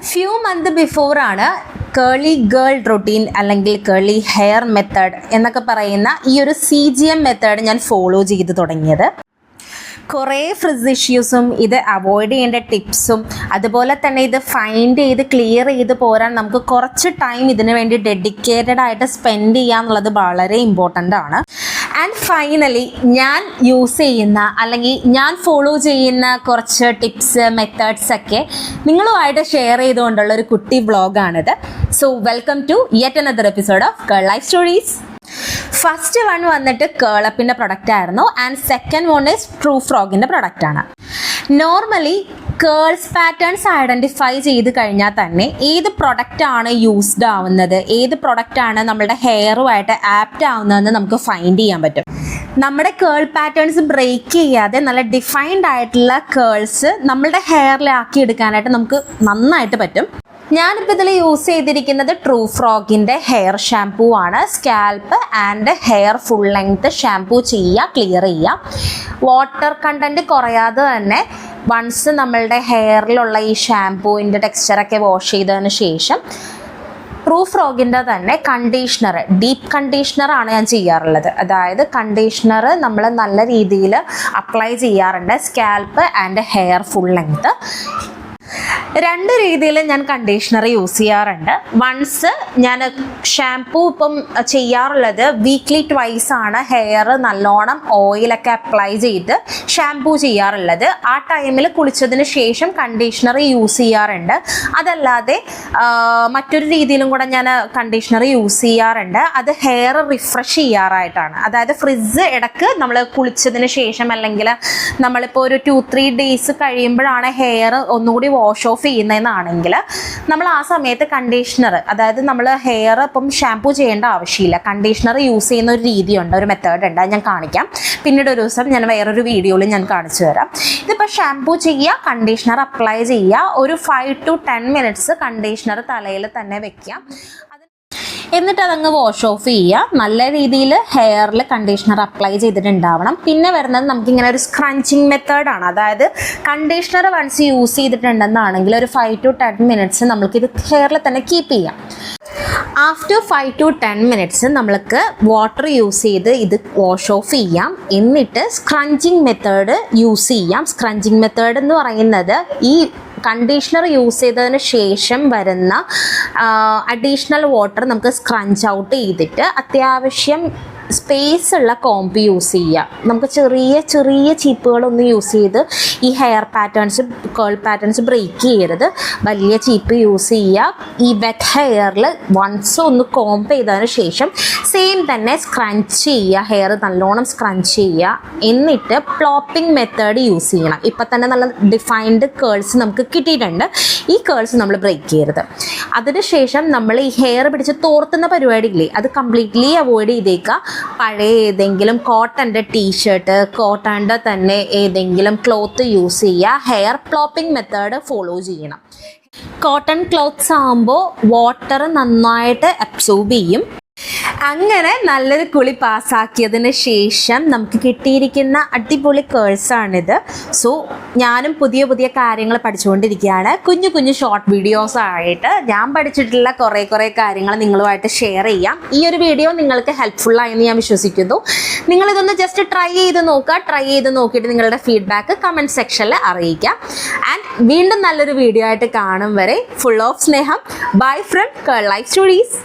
Few month before ആണ് കേളി girl routine അല്ലെങ്കിൽ കേളി hair method എന്നൊക്കെ പറയുന്ന ഈ ഒരു CGM മെത്തേഡ് ഞാൻ ഫോളോ ചെയ്ത് തുടങ്ങിയത്. കുറേ ഫ്രിസ് ഇഷ്യൂസും ഇത് അവോയ്ഡ് ചെയ്യേണ്ട ടിപ്സും അതുപോലെ തന്നെ ഇത് ഫൈൻഡ് ചെയ്ത് ക്ലിയർ ചെയ്ത് പോരാൻ നമുക്ക് കുറച്ച് ടൈം ഇതിനു വേണ്ടി ഡെഡിക്കേറ്റഡ് ആയിട്ട് സ്പെൻഡ് ചെയ്യുക എന്നുള്ളത് വളരെ ഇമ്പോർട്ടൻ്റ് ആണ്. ആൻഡ് ഫൈനലി ഞാൻ യൂസ് ചെയ്യുന്ന അല്ലെങ്കിൽ ഞാൻ ഫോളോ ചെയ്യുന്ന കുറച്ച് ടിപ്സ് മെത്തേഡ്സ് ഒക്കെ നിങ്ങളുമായിട്ട് ഷെയർ ചെയ്തുകൊണ്ടുള്ള ഒരു കുട്ടി വ്ളോഗാണിത്. So welcome to yet another episode of girl life stories. First one വന്നിട്ട് കേളപ്പിൻ്റെ പ്രൊഡക്റ്റ് ആയിരുന്നു and second one is true ഫ്രോഗിൻ്റെ പ്രൊഡക്റ്റാണ്. നോർമലി കേൾസ് പാറ്റേൺസ് ഐഡൻറ്റിഫൈ ചെയ്ത് കഴിഞ്ഞാൽ തന്നെ ഏത് പ്രൊഡക്റ്റാണ് യൂസ്ഡ് ആവുന്നത്, ഏത് പ്രൊഡക്റ്റാണ് നമ്മളുടെ ഹെയറുമായിട്ട് ആപ്റ്റ് ആവുന്നതെന്ന് നമുക്ക് ഫൈൻഡ് ചെയ്യാൻ പറ്റും. നമ്മുടെ കേൾ പാറ്റേൺസ് ബ്രേക്ക് ചെയ്യാതെ നല്ല ഡിഫൈൻഡ് ആയിട്ടുള്ള കേൾസ് നമ്മളുടെ ഹെയറിലാക്കി എടുക്കാനായിട്ട് നമുക്ക് നന്നായിട്ട് പറ്റും. ഞാനിപ്പോൾ ഇതിൽ യൂസ് ചെയ്തിരിക്കുന്നത് ട്രൂ ഫ്രോഗിൻ്റെ ഹെയർ ഷാംപൂ ആണ്. Scalp and hair full length shampoo ചെയ്യുക, ക്ലിയർ ചെയ്യുക. വാട്ടർ കണ്ടൻറ്റ് കുറയാതെ തന്നെ വൺസ് നമ്മളുടെ ഹെയറിലുള്ള ഈ ഷാംപൂവിൻ്റെ ടെക്സ്ചറൊക്കെ വാഷ് ചെയ്തതിന് ശേഷം ട്രൂ ഫ്രോഗിൻ്റെ തന്നെ കണ്ടീഷണർ, ഡീപ്പ് കണ്ടീഷണറാണ് ഞാൻ ചെയ്യാറുള്ളത്. അതായത് കണ്ടീഷണർ നമ്മൾ നല്ല രീതിയിൽ അപ്ലൈ ചെയ്യാറുണ്ട് scalp and hair full length. രണ്ട് രീതിയിൽ ഞാൻ കണ്ടീഷണർ യൂസ് ചെയ്യാറുണ്ട്. വൺസ് ഞാൻ ഷാംപൂ ഇപ്പം ചെയ്യാറുള്ളത് വീക്ക്ലി ട്വൈസ് ആണ്. ഹെയർ നല്ലോണം ഓയിലൊക്കെ അപ്ലൈ ചെയ്ത് ഷാംപൂ ചെയ്യാറുള്ളത്. ആ ടൈമിൽ കുളിച്ചതിന് ശേഷം കണ്ടീഷണർ യൂസ് ചെയ്യാറുണ്ട്. അതല്ലാതെ മറ്റൊരു രീതിയിലും കൂടെ ഞാൻ കണ്ടീഷണർ യൂസ് ചെയ്യാറുണ്ട്. അത് ഹെയർ റിഫ്രഷ് ചെയ്യാറായിട്ടാണ്. അതായത് ഫ്രിസ് ഇടയ്ക്ക് നമ്മൾ കുളിച്ചതിന് ശേഷം അല്ലെങ്കിൽ നമ്മളിപ്പോൾ ഒരു 2-3 ഡേയ്സ് കഴിയുമ്പോഴാണ് ഹെയർ ഒന്നുകൂടി വാഷ് ഓഫ് ചെയ്യുന്നതെന്നാണെങ്കിൽ നമ്മൾ ആ സമയത്ത് കണ്ടീഷണർ, അതായത് നമ്മൾ ഹെയർ ഇപ്പം ഷാംപൂ ചെയ്യേണ്ട ആവശ്യമില്ല, കണ്ടീഷണർ യൂസ് ചെയ്യുന്ന ഒരു രീതിയുണ്ട്, ഒരു മെത്തേഡ് ഉണ്ട്. അത് ഞാൻ കാണിക്കാം. പിന്നീട് ഒരു ദിവസം ഞാൻ വേറൊരു വീഡിയോയിൽ ഞാൻ കാണിച്ചു തരാം. ഇതിപ്പോൾ ഷാംപൂ ചെയ്യുക, കണ്ടീഷണർ അപ്ലൈ ചെയ്യുക, ഒരു 5 to 10 minutes കണ്ടീഷണർ തലയിൽ തന്നെ വെക്കുക. എന്നിട്ട് അതങ്ങ് വാഷ് ഓഫ് ചെയ്യുക. നല്ല രീതിയിൽ ഹെയറിൽ കണ്ടീഷണർ അപ്ലൈ ചെയ്തിട്ടുണ്ടാവണം. പിന്നെ വരുന്നത് നമുക്കിങ്ങനെ ഒരു സ്ക്രഞ്ചിങ് മെത്തേഡാണ്. അതായത് കണ്ടീഷണർ വൺസ് യൂസ് ചെയ്തിട്ടുണ്ടെന്നാണെങ്കിൽ ഒരു 5 to 10 minutes നമ്മൾക്കിത് ഹെയറിൽ തന്നെ കീപ്പ് ചെയ്യാം. ആഫ്റ്റർ 5 to 10 minutes നമ്മൾക്ക് വാട്ടർ യൂസ് ചെയ്ത് ഇത് വാഷ് ഓഫ് ചെയ്യാം. എന്നിട്ട് സ്ക്രഞ്ചിങ് മെത്തേഡ് യൂസ് ചെയ്യാം. സ്ക്രഞ്ചിങ് മെത്തേഡ് എന്ന് പറയുന്നത് ഈ കണ്ടീഷണർ യൂസ് ചെയ്തതിന് ശേഷം വരുന്ന അഡീഷണൽ വാട്ടർ നമുക്ക് സ്ക്രഞ്ച് ഔട്ട് ചെയ്തിട്ട് അത്യാവശ്യം സ്പേസ് ഉള്ള കോമ്പ് യൂസ് ചെയ്യുക. നമുക്ക് ചെറിയ ചെറിയ ചീപ്പുകളൊന്നും യൂസ് ചെയ്ത് ഈ ഹെയർ പാറ്റേൺസ്, കേൾ പാറ്റേൺസ് ബ്രേക്ക് ചെയ്യരുത്. വലിയ ചീപ്പ് യൂസ് ചെയ്യുക. ഈ വെറ്റ് ഹെയറിൽ വൺസ് ഒന്ന് കോംപ് ചെയ്തതിന് ശേഷം സെയിം തന്നെ സ്ക്രഞ്ച് ചെയ്യുക, ഹെയർ നല്ലോണം സ്ക്രഞ്ച് ചെയ്യുക. എന്നിട്ട് പ്ലോപ്പിംഗ് മെത്തേഡ് യൂസ് ചെയ്യണം. ഇപ്പം തന്നെ നല്ല ഡിഫൈൻഡ് കേൾസ് നമുക്ക് കിട്ടിയിട്ടുണ്ട്. ഈ കേൾസ് നമ്മൾ ബ്രേക്ക് ചെയ്യരുത്. അതിനുശേഷം നമ്മൾ ഈ ഹെയർ പിടിച്ച് തോർത്തുന്ന പരിപാടിയില്ലേ, അത് കംപ്ലീറ്റ്ലി അവോയ്ഡ് ചെയ്തേക്കുക. പഴയ ഏതെങ്കിലും കോട്ടൻ്റെ ടീഷർട്ട്, കോട്ടൻ്റെ തന്നെ ഏതെങ്കിലും ക്ലോത്ത് യൂസ് ചെയ്യുക. ഹെയർ പ്ലോപ്പിംഗ് മെത്തേഡ് ഫോളോ ചെയ്യണം. കോട്ടൺ ക്ലോത്ത്സ് ആകുമ്പോൾ വാട്ടർ നന്നായിട്ട് അബ്സോർബ് ചെയ്യും. അങ്ങനെ നല്ലൊരു കുളി പാസ്സാക്കിയതിന് ശേഷം നമുക്ക് കിട്ടിയിരിക്കുന്ന അടിപൊളി കേൾസാണിത്. സോ ഞാനും പുതിയ പുതിയ കാര്യങ്ങൾ പഠിച്ചുകൊണ്ടിരിക്കുകയാണ്. കുഞ്ഞു കുഞ്ഞു ഷോർട്ട് വീഡിയോസ് ആയിട്ട് ഞാൻ പഠിച്ചിട്ടുള്ള കുറേ കാര്യങ്ങൾ നിങ്ങളുമായിട്ട് ഷെയർ ചെയ്യാം. ഈ ഒരു വീഡിയോ നിങ്ങൾക്ക് ഹെൽപ്ഫുള്ളായെന്ന് ഞാൻ വിശ്വസിക്കുന്നു. നിങ്ങളിതൊന്ന് ജസ്റ്റ് ട്രൈ ചെയ്ത് നോക്കുക. ട്രൈ ചെയ്ത് നോക്കിയിട്ട് നിങ്ങളുടെ ഫീഡ്ബാക്ക് കമൻറ്റ് സെക്ഷനിൽ അറിയിക്കാം. ആൻഡ് വീണ്ടും നല്ലൊരു വീഡിയോ ആയിട്ട് കാണും വരെ ഫുൾ ഓഫ് സ്നേഹം. Bye from curl life stories.